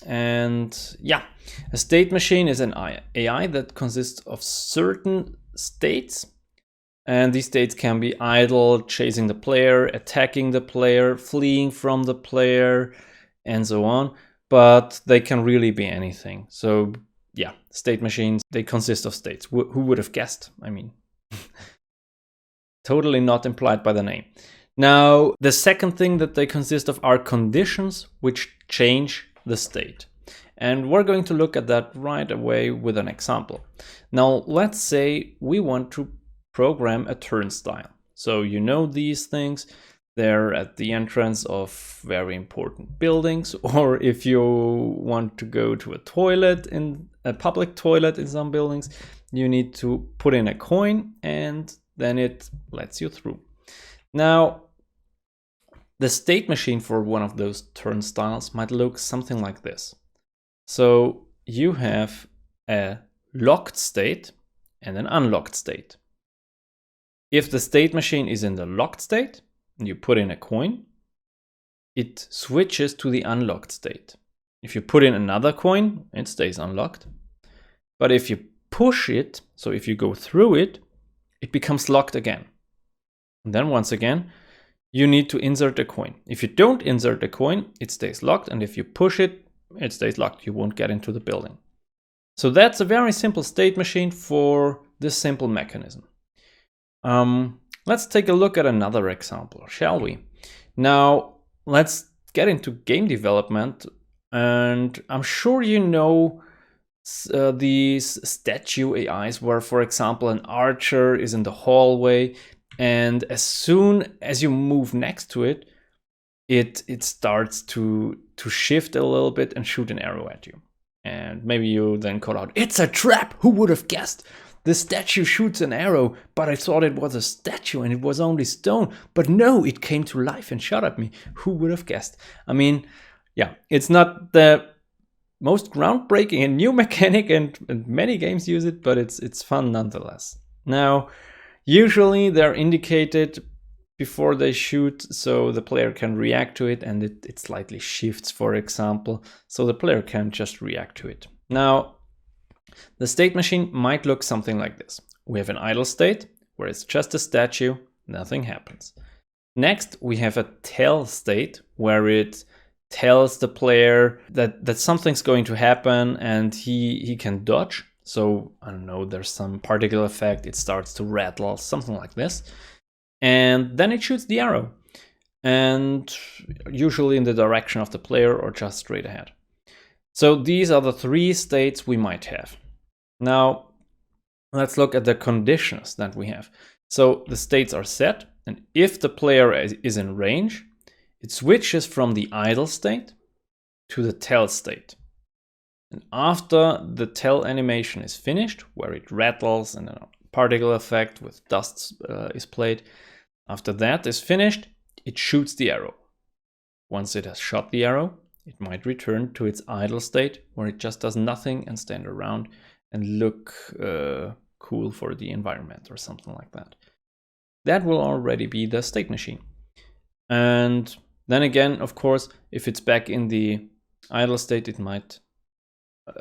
And yeah, a state machine is an AI that consists of certain states. And these states can be idle, chasing the player, attacking the player, fleeing from the player, and so on. But they can really be anything. So yeah, state machines, they consist of states. Who would have guessed? I mean, totally not implied by the name. Now, the second thing that they consist of are conditions which change the state. And we're going to look at that right away with an example. Now, let's say we want to program a turnstile. So you know these things. They're at the entrance of very important buildings, or if you want to go to a toilet, in a public toilet in some buildings, you need to put in a coin and then it lets you through. Now, the state machine for one of those turnstiles might look something like this. So you have a locked state and an unlocked state. If the state machine is in the locked state, and you put in a coin, it switches to the unlocked state. If you put in another coin, it stays unlocked. But if you push it, so if you go through it, it becomes locked again. And then once again, you need to insert a coin. If you don't insert a coin, it stays locked. And if you push it, it stays locked. You won't get into the building. So that's a very simple state machine for this simple mechanism. Let's take a look at another example, shall we? Now, let's get into game development. And I'm sure you know these statue AIs where, for example, an archer is in the hallway, and as soon as you move next to it, it starts to shift a little bit and shoot an arrow at you. And maybe you then call out, "It's a trap! Who would have guessed? The statue shoots an arrow, but I thought it was a statue and it was only stone. But no, it came to life and shot at me. Who would have guessed?" I mean, yeah, it's not the most groundbreaking and new mechanic, and many games use it, but it's fun nonetheless. Now, usually they're indicated before they shoot, so the player can react to it, and it slightly shifts, for example, so the player can just react to it. Now, the state machine might look something like this. We have an idle state, where it's just a statue, nothing happens. Next, we have a tell state, where it tells the player that something's going to happen and he can dodge. So, I don't know, there's some particle effect, it starts to rattle, something like this. And then it shoots the arrow, and usually in the direction of the player or just straight ahead. So these are the three states we might have. Now, let's look at the conditions that we have. So the states are set, and if the player is in range, it switches from the idle state to the tell state. And after the tell animation is finished, where it rattles and a particle effect with dust is played, after that is finished, it shoots the arrow. Once it has shot the arrow, it might return to its idle state, where it just does nothing and stand around and look cool for the environment or something like that. That will already be the state machine. And then again, of course, if it's back in the idle state, it might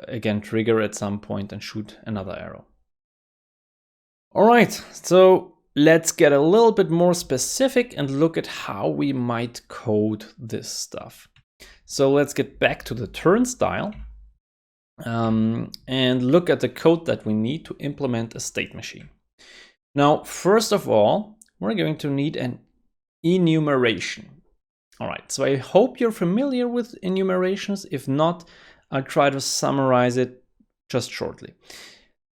again trigger at some point and shoot another arrow. All right, so let's get a little bit more specific and look at how we might code this stuff. So let's get back to the turnstile and look at the code that we need to implement a state machine. Now, first of all, we're going to need an enumeration. All right, so I hope you're familiar with enumerations. If not, I'll try to summarize it just shortly.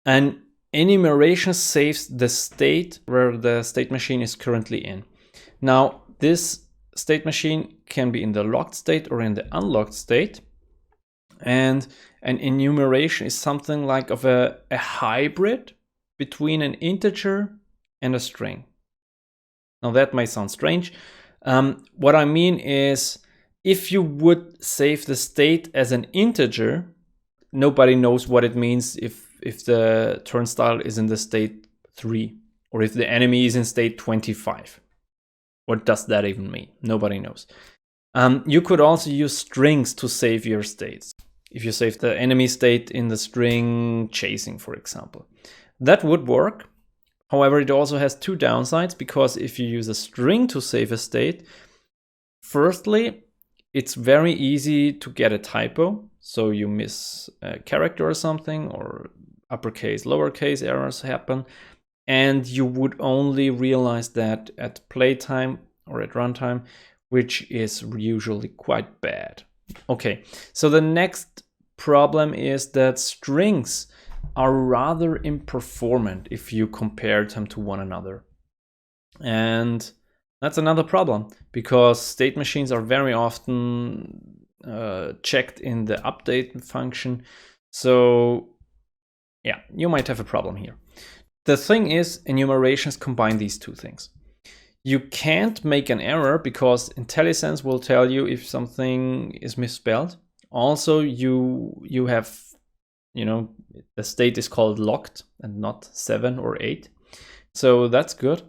An enumeration saves the state where the state machine is currently in. Now, this state machine can be in the locked state or in the unlocked state. And an enumeration is something like of a hybrid between an integer and a string. Now, that might sound strange. What I mean is, if you would save the state as an integer, nobody knows what it means if the turnstile is in the state 3, or if the enemy is in state 25. What does that even mean? Nobody knows. You could also use strings to save your states. If you save the enemy state in the string chasing, for example. That would work. However, it also has two downsides, because if you use a string to save a state, firstly, it's very easy to get a typo. So you miss a character or something, or uppercase, lowercase errors happen. And you would only realize that at playtime or at runtime, which is usually quite bad. Okay, so the next problem is that strings are rather imperformant if you compare them to one another. And that's another problem, because state machines are very often checked in the update function. So yeah, you might have a problem here. The thing is, enumerations combine these two things. You can't make an error because IntelliSense will tell you if something is misspelled. Also, you have, the state is called locked and not 7 or 8. So that's good.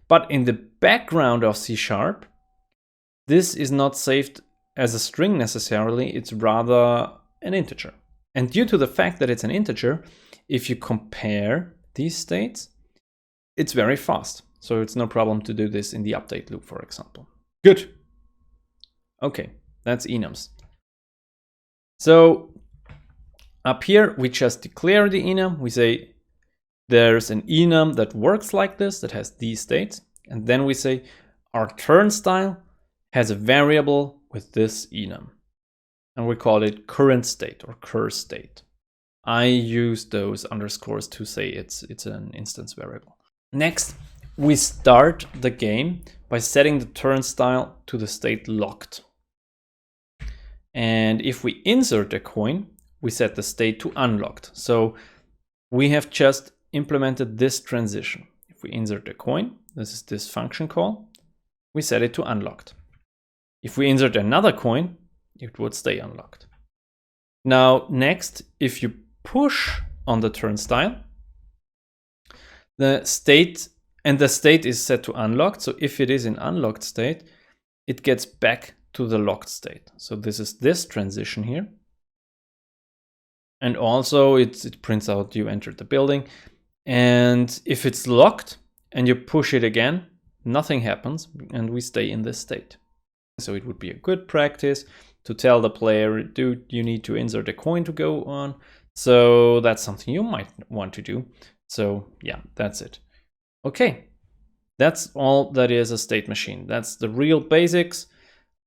But in the background of C#, this is not saved as a string necessarily, it's rather an integer. And due to the fact that it's an integer, if you compare these states, it's very fast. So it's no problem to do this in the update loop, for example. Good. Okay, that's enums. So up here, we just declare the enum. We say there's an enum that works like this, that has these states. And then we say our turnstile has a variable with this enum. And we call it current state or cur state. I use those underscores to say it's an instance variable. Next, we start the game by setting the turnstile to the state locked. And if we insert a coin, we set the state to unlocked. So we have just implemented this transition. If we insert a coin, this is this function call, we set it to unlocked. If we insert another coin, it would stay unlocked. Now, next, if you push on the turnstile, the state is set to unlocked. So if it is in unlocked state, it gets back to the locked state. So this is this transition here. And also it prints out you entered the building. And if it's locked and you push it again, nothing happens and we stay in this state. So it would be a good practice to tell the player, dude, you need to insert a coin to go on. So that's something you might want to do. So yeah, that's it. Okay, that's all that is a state machine. That's the real basics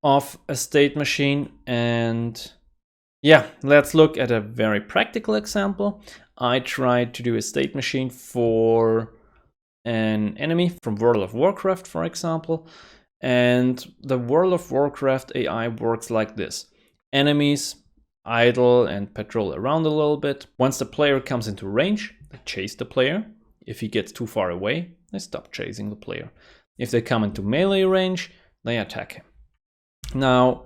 of a state machine. And yeah, let's look at a very practical example. I tried to do a state machine for an enemy from World of Warcraft, for example. And the World of Warcraft AI works like this. Enemies idle and patrol around a little bit. Once the player comes into range, they chase the player. If he gets too far away, they stop chasing the player. If they come into melee range, they attack him. Now,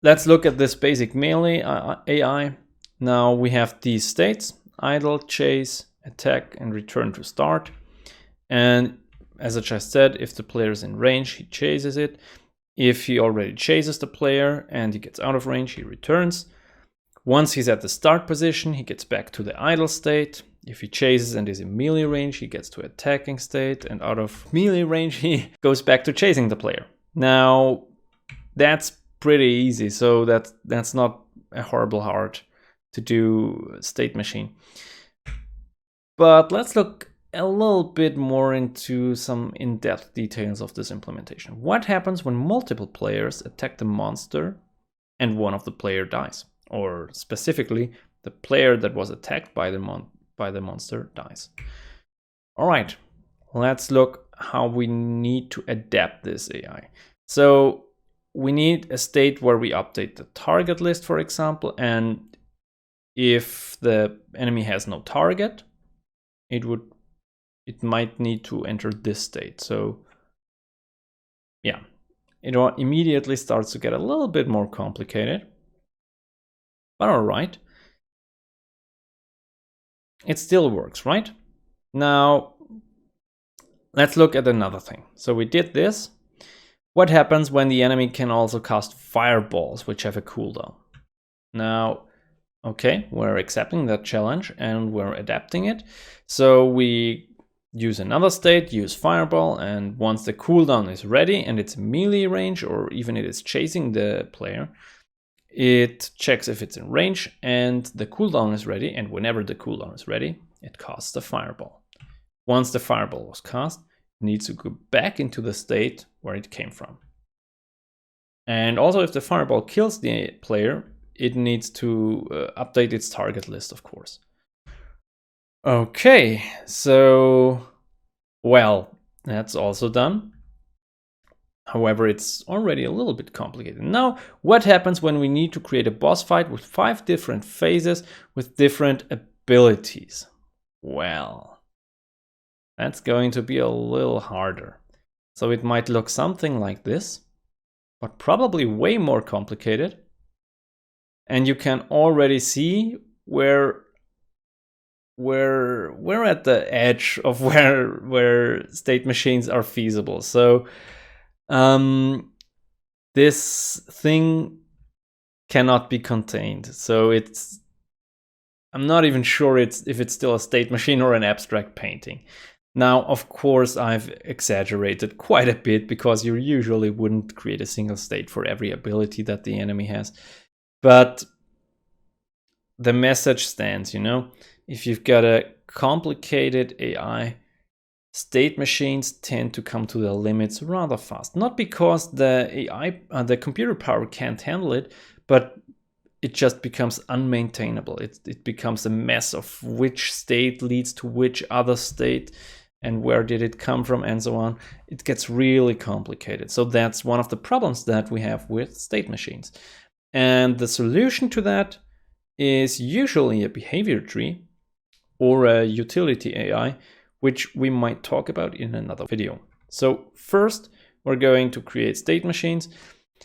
let's look at this basic melee AI. Now we have these states: idle, chase, attack, and return to start. And as I just said, if the player is in range, he chases it. If he already chases the player and he gets out of range, he returns. Once he's at the start position, he gets back to the idle state. If he chases and is in melee range, he gets to attacking state. And out of melee range, he goes back to chasing the player. Now, that's pretty easy. So that's not a horrible hard to do state machine. But let's look a little bit more into some in-depth details of this implementation. What happens when multiple players attack the monster and one of the player dies? Or specifically, the player that was attacked by the monster dies. All right, let's look how we need to adapt this AI. So we need a state where we update the target list, for example, and if the enemy has no target, it might need to enter this state. So yeah, it immediately starts to get a little bit more complicated, but all right. It still works, right? Now, let's look at another thing. So we did this. What happens when the enemy can also cast fireballs, which have a cooldown? Now, Okay, we're accepting that challenge and we're adapting it. So we use another state, use fireball, and once the cooldown is ready and it's melee range, or even it is chasing the player, it checks if it's in range and the cooldown is ready, and whenever the cooldown is ready, it casts the fireball. Once the fireball was cast, it needs to go back into the state where it came from. And also if the fireball kills the player, it needs to update its target list, of course. Okay, so, well, that's also done. However, it's already a little bit complicated. Now, what happens when we need to create a boss fight with 5 different phases with different abilities? Well, that's going to be a little harder. So it might look something like this, but probably way more complicated. And you can already see we're at the edge of where state machines are feasible. So this thing cannot be contained. So I'm not even sure if it's still a state machine or an abstract painting. Now, of course, I've exaggerated quite a bit because you usually wouldn't create a single state for every ability that the enemy has. But the message stands, you know? If you've got a complicated AI, state machines tend to come to their limits rather fast. Not because the AI, the computer power can't handle it, but it just becomes unmaintainable. It becomes a mess of which state leads to which other state and where did it come from and so on. It gets really complicated. So that's one of the problems that we have with state machines. And the solution to that is usually a behavior tree or a utility AI, which we might talk about in another video. So first, we're going to create state machines.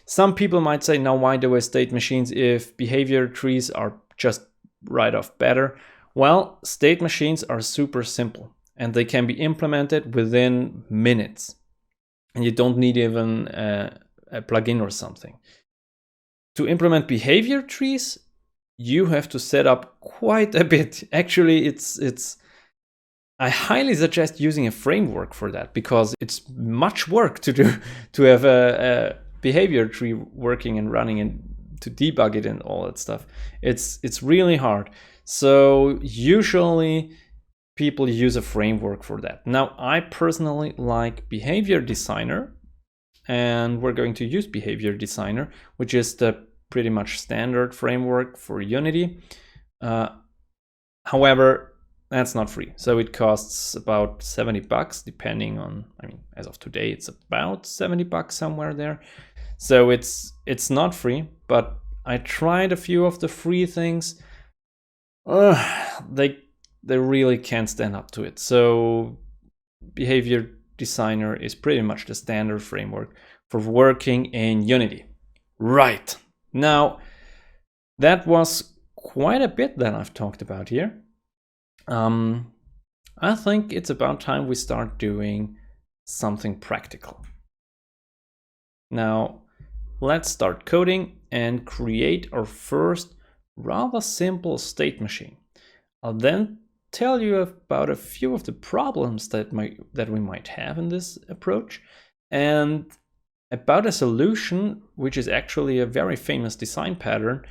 Some people might say, now why do we state machines if behavior trees are just right off better? Well, state machines are super simple and they can be implemented within minutes. And you don't need even a plugin or something. To implement behavior trees, you have to set up quite a bit. Actually, I highly suggest using a framework for that because it's much work to do to have a behavior tree working and running and to debug it and all that stuff. It's really hard. So usually people use a framework for that. Now, I personally like Behavior Designer, and we're going to use Behavior Designer, which is the pretty much standard framework for Unity. However, that's not free. So it costs about $70 depending on, I mean, as of today, it's about $70 somewhere there. So it's not free, but I tried a few of the free things. They really can't stand up to it. So Behavior Designer is pretty much the standard framework for working in Unity. Right. Now, that was quite a bit that I've talked about here. I think it's about time we start doing something practical. Now, let's start coding and create our first rather simple state machine. I'll then tell you about a few of the problems that we might have in this approach and about a solution which is actually a very famous design pattern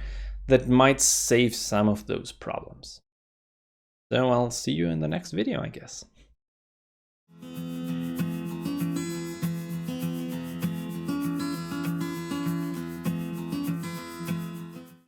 that might save some of those problems. So I'll see you in the next video, I guess.